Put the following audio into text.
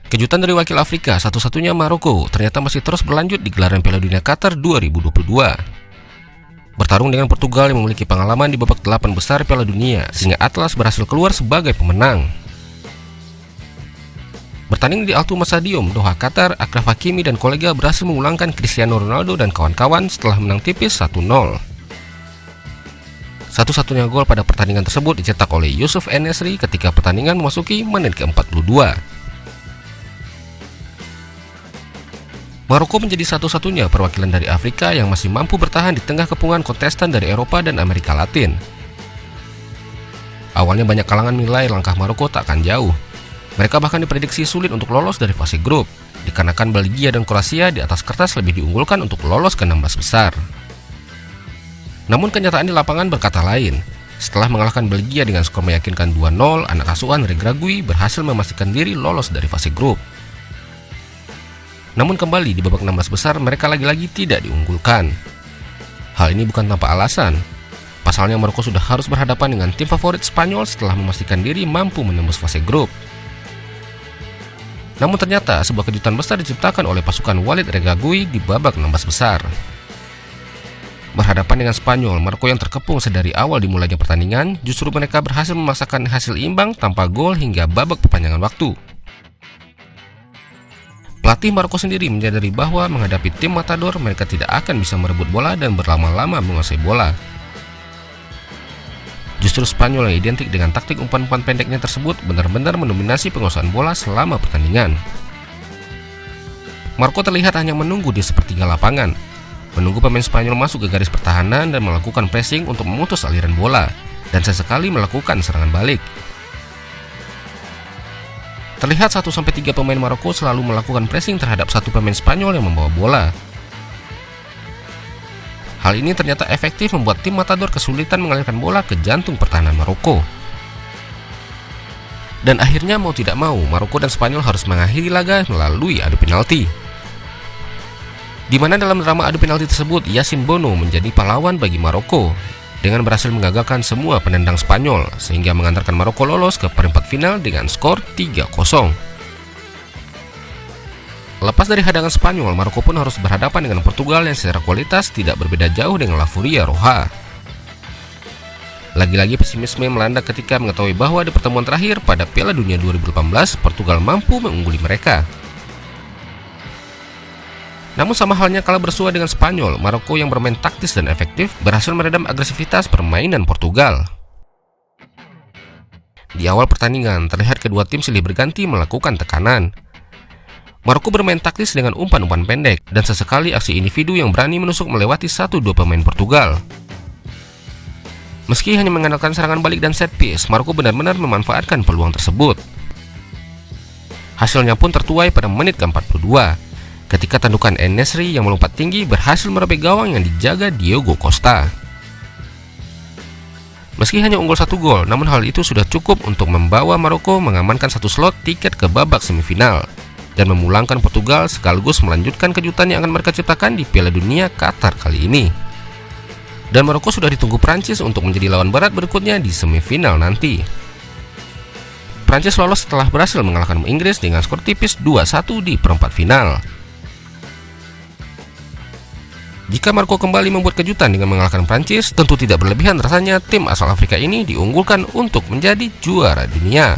Kejutan dari wakil Afrika, satu-satunya Maroko, ternyata masih terus berlanjut di gelaran Piala Dunia Qatar 2022. Bertarung dengan Portugal yang memiliki pengalaman di babak 8 besar Piala Dunia, sehingga Atlas berhasil keluar sebagai pemenang. Bertanding di Al-Tuma Stadium, Doha, Qatar, Achraf Hakimi dan kolega berhasil mengulangkan Cristiano Ronaldo dan kawan-kawan setelah menang tipis 1-0. Satu-satunya gol pada pertandingan tersebut dicetak oleh Youssef En-Nesyri ketika pertandingan memasuki menit ke-42. Maroko menjadi satu-satunya perwakilan dari Afrika yang masih mampu bertahan di tengah kepungan kontestan dari Eropa dan Amerika Latin. Awalnya banyak kalangan menilai langkah Maroko tak akan jauh. Mereka bahkan diprediksi sulit untuk lolos dari fase grup, dikarenakan Belgia dan Kroasia di atas kertas lebih diunggulkan untuk lolos ke 16 besar. Namun kenyataan di lapangan berkata lain. Setelah mengalahkan Belgia dengan skor meyakinkan 2-0, anak asuhan Regragui berhasil memastikan diri lolos dari fase grup. Namun kembali di babak 16 besar mereka lagi-lagi tidak diunggulkan. Hal ini bukan tanpa alasan. Pasalnya Maroko sudah harus berhadapan dengan tim favorit Spanyol setelah memastikan diri mampu menembus fase grup. Namun ternyata sebuah kejutan besar diciptakan oleh pasukan Walid Regragui di babak 16 besar. Berhadapan dengan Spanyol, Maroko yang terkepung sedari awal dimulainya pertandingan, justru mereka berhasil memaksakan hasil imbang tanpa gol hingga babak perpanjangan waktu. Pelatih Maroko sendiri menyadari bahwa menghadapi tim Matador mereka tidak akan bisa merebut bola dan berlama-lama menguasai bola. Justru Spanyol yang identik dengan taktik umpan-umpan pendeknya tersebut benar-benar mendominasi penguasaan bola selama pertandingan. Maroko terlihat hanya menunggu di sepertiga lapangan, menunggu pemain Spanyol masuk ke garis pertahanan dan melakukan pressing untuk memutus aliran bola, dan sesekali melakukan serangan balik. Terlihat 1-3 pemain Maroko selalu melakukan pressing terhadap satu pemain Spanyol yang membawa bola. Hal ini ternyata efektif membuat tim Matador kesulitan mengalirkan bola ke jantung pertahanan Maroko. Dan akhirnya mau tidak mau, Maroko dan Spanyol harus mengakhiri laga melalui adu penalti. Di mana dalam drama adu penalti tersebut, Yassine Bono menjadi pahlawan bagi Maroko dengan berhasil menggagalkan semua penendang Spanyol sehingga mengantarkan Maroko lolos ke perempat final dengan skor 3-0. Lepas dari hadangan Spanyol, Maroko pun harus berhadapan dengan Portugal yang secara kualitas tidak berbeda jauh dengan La Furia Roja. Lagi-lagi pesimisme melanda ketika mengetahui bahwa di pertemuan terakhir pada Piala Dunia 2018, Portugal mampu mengungguli mereka. Namun sama halnya kala bersua dengan Spanyol, Maroko yang bermain taktis dan efektif berhasil meredam agresivitas permainan Portugal. Di awal pertandingan, terlihat kedua tim silih berganti melakukan tekanan. Maroko bermain taktis dengan umpan-umpan pendek dan sesekali aksi individu yang berani menusuk melewati 1-2 pemain Portugal. Meski hanya mengandalkan serangan balik dan set piece, Maroko benar-benar memanfaatkan peluang tersebut. Hasilnya pun tertuai pada menit ke-42. Ketika tandukan En-Nesyri yang melompat tinggi berhasil merobek gawang yang dijaga Diogo Costa. Meski hanya unggul 1 gol, namun hal itu sudah cukup untuk membawa Maroko mengamankan 1 slot tiket ke babak semifinal dan memulangkan Portugal sekaligus melanjutkan kejutan yang akan mereka ciptakan di Piala Dunia Qatar kali ini. Dan Maroko sudah ditunggu Prancis untuk menjadi lawan berat berikutnya di semifinal nanti. Prancis lolos setelah berhasil mengalahkan Inggris dengan skor tipis 2-1 di perempat final. Jika Maroko kembali membuat kejutan dengan mengalahkan Prancis, tentu tidak berlebihan rasanya tim asal Afrika ini diunggulkan untuk menjadi juara dunia.